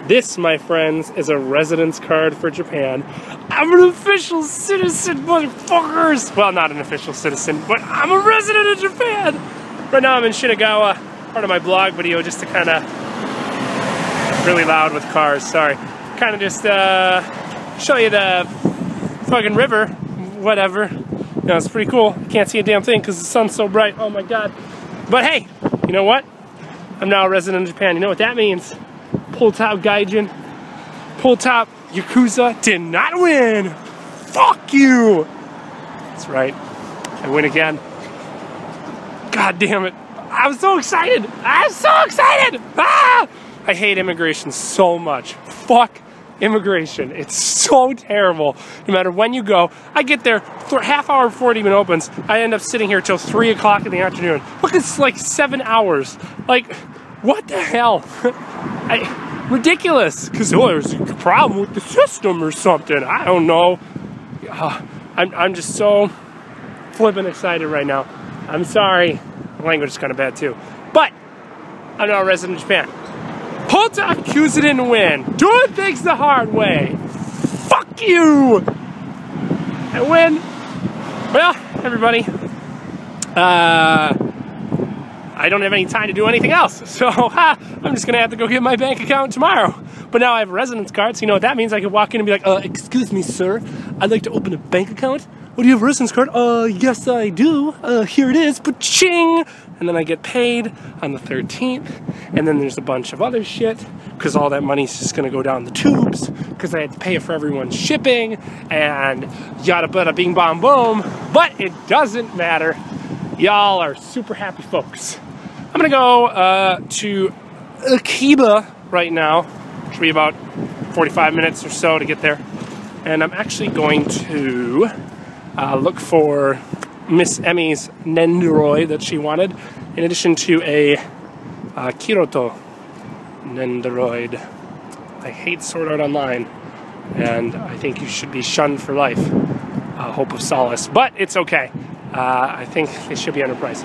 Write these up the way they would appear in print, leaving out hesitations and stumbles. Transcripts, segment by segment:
This, my friends, is a residence card for Japan. I'm an official citizen, motherfuckers! Well, not an official citizen, but I'm a resident of Japan! Right now I'm in Shinagawa, part of my blog video, just to kind of... Really loud with cars, sorry. Kind of just show you the fucking river, whatever. You know, it's pretty cool. Can't see a damn thing because the sun's so bright, oh my god. But hey, you know what? I'm now a resident of Japan. You know what that means? Pull top Gaijin, pull top Yakuza did not win. Fuck you. That's right. I win again. God damn it. I'm so excited. I'm so excited. Ah! I hate immigration so much. Fuck immigration. It's so terrible. No matter when you go, I get there half hour before it even opens. I end up sitting here till 3 o'clock in the afternoon. Look, it's like 7 hours. Like, what the hell? Ridiculous. Because there's a problem with the system or something. I don't know. I'm just so flippin' excited right now. I'm sorry. The language is kind of bad too. But I'm now a resident of Japan. Pull top Yakuza didn't win. Doing things the hard way. Fuck you. I win. Well, everybody. I don't have any time to do anything else, so I'm just gonna have to go get my bank account tomorrow. But now I have a residence card, so you know what that means. I can walk in and be like, excuse me, sir, I'd like to open a bank account. Oh, do you have a residence card? Yes, I do. Here it is, pa-ching! And then I get paid on the 13th, and then there's a bunch of other shit, because all that money's just gonna go down the tubes, because I had to pay for everyone's shipping, and yada bada bing bong boom, but it doesn't matter. Y'all are super happy folks. I'm gonna go to Akiba right now. It should be about 45 minutes or so to get there. And I'm actually going to look for Miss Emmy's Nendoroid that she wanted, in addition to a Kiroto Nendoroid. I hate Sword Art Online, and I think you should be shunned for life. Hope of Solace, but it's okay. I think they should be underpriced.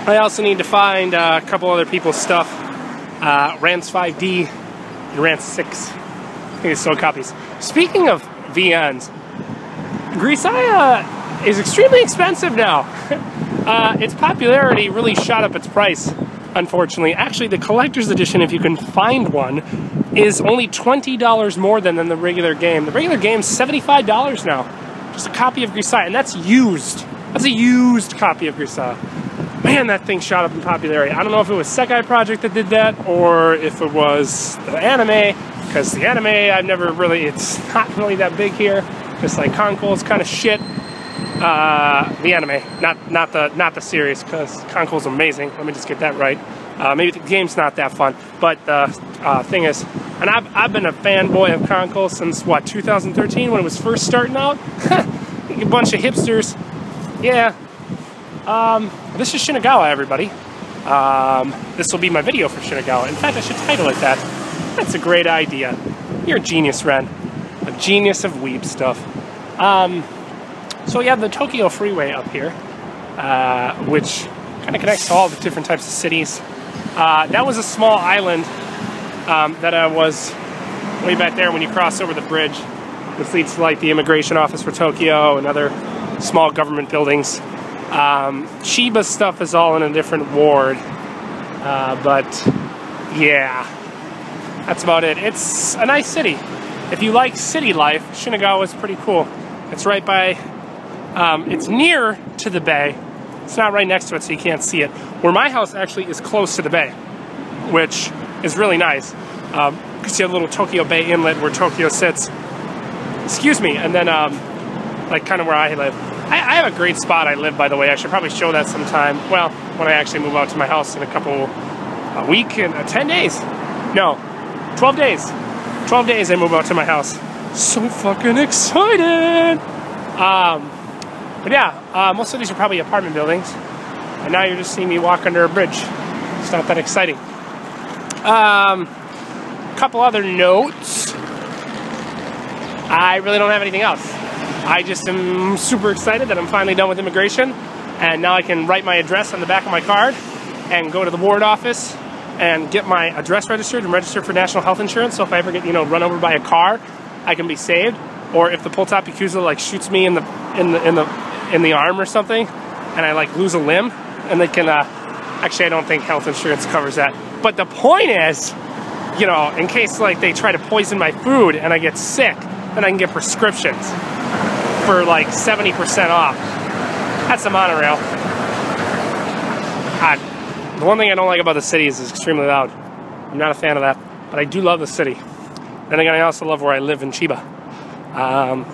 I also need to find a couple other people's stuff. Rants 5D and Rants 6. I think they sold copies. Speaking of VNs, Grisaya is extremely expensive now. Its popularity really shot up its price, unfortunately. Actually, the collector's edition, if you can find one, is only $20 more than the regular game. The regular game's $75 now. Just a copy of Grisaya, and that's used. That's a used copy of Grisaya. Man, that thing shot up in popularity. I don't know if it was Sekai Project that did that, or if it was the anime, because the anime, I've never really, it's not really that big here. Just like Concole's kind of shit. The anime, not the series, because Concole's amazing. Let me just get that right. Maybe the game's not that fun, but the thing is, and I've been a fanboy of Concole since, what, 2013, when it was first starting out? A bunch of hipsters. Yeah. This is Shinagawa, everybody. This will be my video for Shinagawa. In fact, I should title it that. That's a great idea. You're a genius, Ren. A genius of weeb stuff. So we have the Tokyo Freeway up here, which kind of connects to all the different types of cities. That was a small island that was way back there when you cross over the bridge. This leads to like the immigration office for Tokyo and other small government buildings. Chiba stuff is all in a different ward, but yeah, that's about it. It's a nice city. If you like city life, Shinagawa is pretty cool. It's right by, it's near to the bay. It's not right next to it, so you can't see it. Where my house actually is close to the bay, which is really nice. Because you have a little Tokyo Bay Inlet where Tokyo sits. Excuse me, and then like kind of where I live. I have a great spot I live, by the way. I should probably show that sometime. Well, when I actually move out to my house in a week and 10 days. No, 12 days. 12 days I move out to my house. So fucking excited! But yeah, most of these are probably apartment buildings. And now you're just seeing me walk under a bridge. It's not that exciting. Couple other notes. I really don't have anything else. I just am super excited that I'm finally done with immigration, and now I can write my address on the back of my card and go to the ward office and get my address registered and registered for national health insurance. So if I ever get, you know, run over by a car, I can be saved. Or if the pull top yakuza like shoots me in the arm or something, and I like lose a limb, and they can actually I don't think health insurance covers that. But the point is, you know, in case like they try to poison my food and I get sick, then I can get prescriptions for like 70% off. That's the monorail. God, the one thing I don't like about the city is it's extremely loud. I'm not a fan of that, but I do love the city. Then again, I also love where I live in Chiba.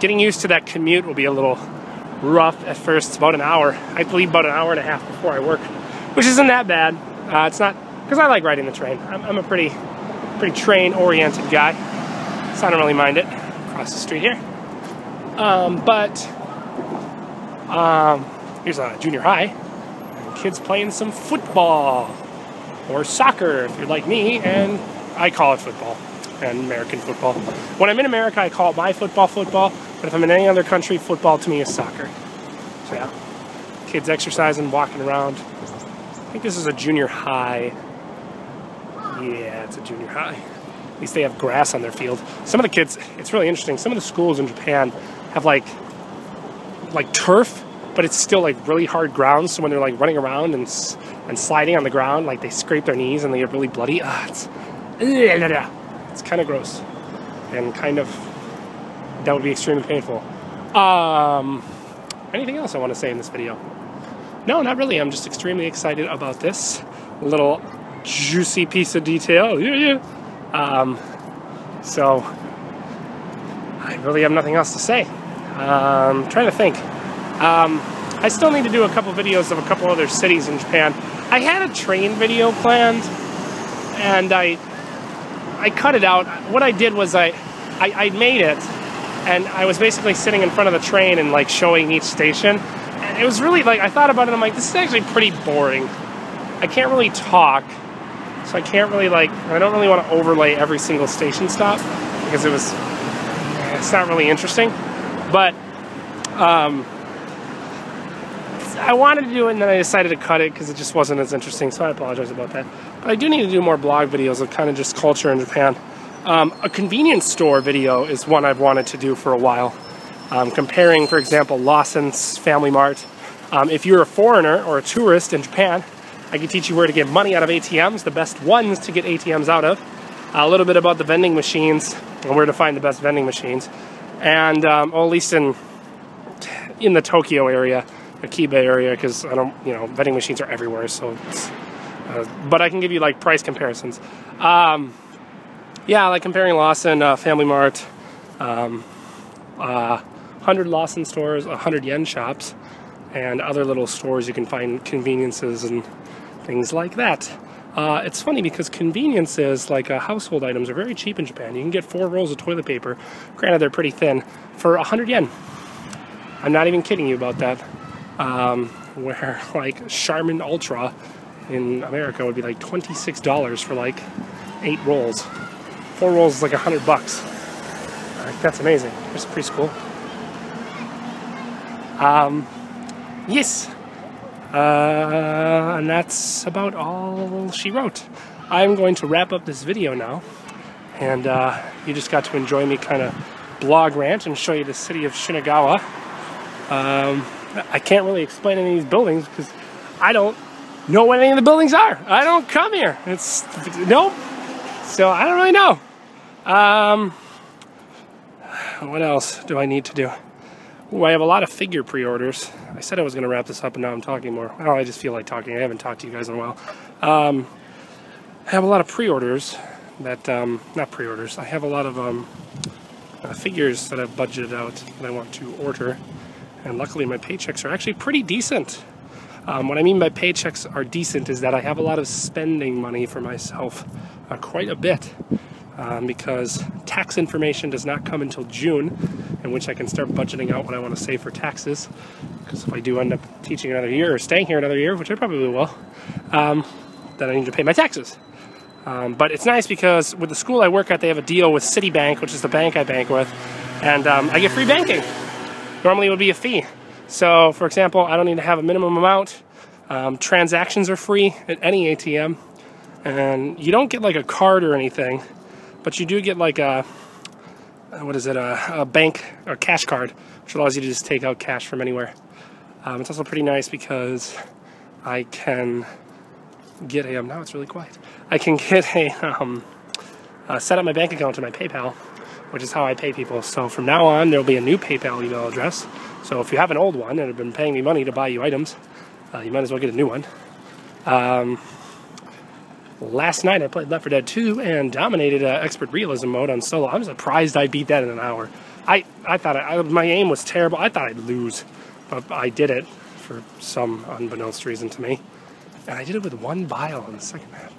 Getting used to that commute will be a little rough at first. It's about an hour. I leave about an hour and a half before I work, which isn't that bad. It's not, because I like riding the train. I'm a pretty train-oriented guy, so I don't really mind it. Across the street here. Here's a junior high. And kids playing some football. Or soccer, if you're like me, and I call it football. And American football. When I'm in America, I call it my football, but if I'm in any other country, football to me is soccer. So yeah, kids exercising, walking around. I think this is a junior high. Yeah, it's a junior high. At least they have grass on their field. Some of the kids, it's really interesting, some of the schools in Japan have like turf, but it's still like really hard ground, so when they're like running around and sliding on the ground, like they scrape their knees and they get really bloody. It's kind of gross, and kind of, that would be extremely painful. Anything else I want to say in this video? No, not really. I'm just extremely excited about this little juicy piece of detail. So I really have nothing else to say. I'm trying to think. I still need to do a couple videos of a couple other cities in Japan. I had a train video planned, and I cut it out. What I did was I made it, and I was basically sitting in front of the train and like showing each station. And it was really like, I thought about it, I'm like, this is actually pretty boring. I can't really talk, so I can't really like, I don't really want to overlay every single station stop because it's not really interesting. But I wanted to do it, and then I decided to cut it because it just wasn't as interesting, so I apologize about that. But I do need to do more blog videos of kind of just culture in Japan. A convenience store video is one I've wanted to do for a while. Comparing, for example, Lawson's, Family Mart. If you're a foreigner or a tourist in Japan, I can teach you where to get money out of ATMs, the best ones to get ATMs out of. A little bit about the vending machines and where to find the best vending machines. And, well, at least in the Tokyo area, the Kiba area, because I don't, you know, vending machines are everywhere, so it's, but I can give you like price comparisons. Yeah, like comparing Lawson, Family Mart, 100 Lawson stores, 100 yen shops, and other little stores you can find conveniences and things like that. It's funny because conveniences like household items are very cheap in Japan. You can get 4 rolls of toilet paper, granted they're pretty thin, for 100 yen. I'm not even kidding you about that. Where like Charmin Ultra in America would be like $26 for like 8 rolls. 4 rolls is like $100. That's amazing. It's preschool. Yes. And that's about all she wrote. I'm going to wrap up this video now. And you just got to enjoy me kind of blog rant and show you the city of Shinagawa. I can't really explain any of these buildings because I don't know what any of the buildings are. I don't come here. Nope. So I don't really know. What else do I need to do? Ooh, I have a lot of figure pre-orders. I said I was going to wrap this up, and now I'm talking more. Well, I just feel like talking. I haven't talked to you guys in a while. I have a lot of pre-orders that, not pre-orders. I have a lot of figures that I've budgeted out that I want to order. And luckily my paychecks are actually pretty decent. What I mean by paychecks are decent is that I have a lot of spending money for myself, quite a bit, because tax information does not come until June, in which I can start budgeting out what I want to save for taxes. Because if I do end up teaching another year or staying here another year, which I probably will, then I need to pay my taxes. But it's nice because with the school I work at, they have a deal with Citibank, which is the bank I bank with, and I get free banking. Normally it would be a fee. So, for example, I don't need to have a minimum amount. Transactions are free at any ATM. And you don't get like a card or anything, but you do get like a, what is it, a bank or cash card, which allows you to just take out cash from anywhere. It's also pretty nice because I can get a, now it's really quiet. I can get a, set up my bank account to my PayPal, which is how I pay people. So from now on, there'll be a new PayPal email address. So if you have an old one and have been paying me money to buy you items, you might as well get a new one. Last night I played Left 4 Dead 2 and dominated Expert Realism mode on solo. I'm surprised I beat that in an hour. I thought my aim was terrible. I thought I'd lose, but I did it for some unbeknownst reason to me. And I did it with 1 bile in the second half.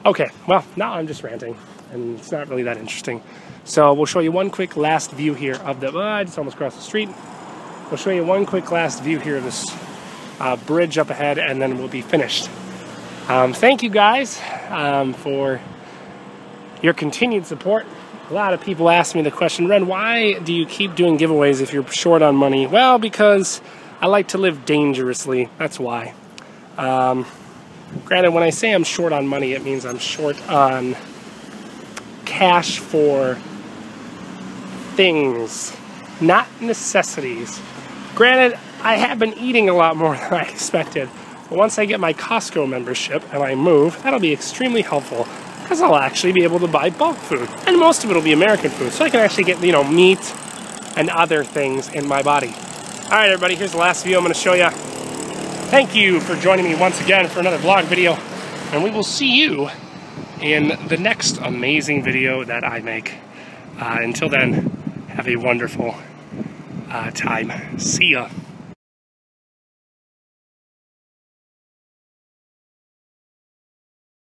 Okay, well, now I'm just ranting, and it's not really that interesting. So we'll show you one quick last view here of the, I just almost crossed the street. We'll show you one quick last view here of this bridge up ahead, and then we'll be finished. Thank you guys for your continued support. A lot of people ask me the question, Ren, why do you keep doing giveaways if you're short on money? Well, because I like to live dangerously. That's why. Granted, when I say I'm short on money, it means I'm short on cash for things, not necessities. Granted, I have been eating a lot more than I expected. But once I get my Costco membership and I move, that'll be extremely helpful because I'll actually be able to buy bulk food. And most of it will be American food, so I can actually get, meat and other things in my body. All right, everybody, here's the last view I'm going to show you. Thank you for joining me once again for another vlog video, and we will see you in the next amazing video that I make. Until then, have a wonderful time. See ya.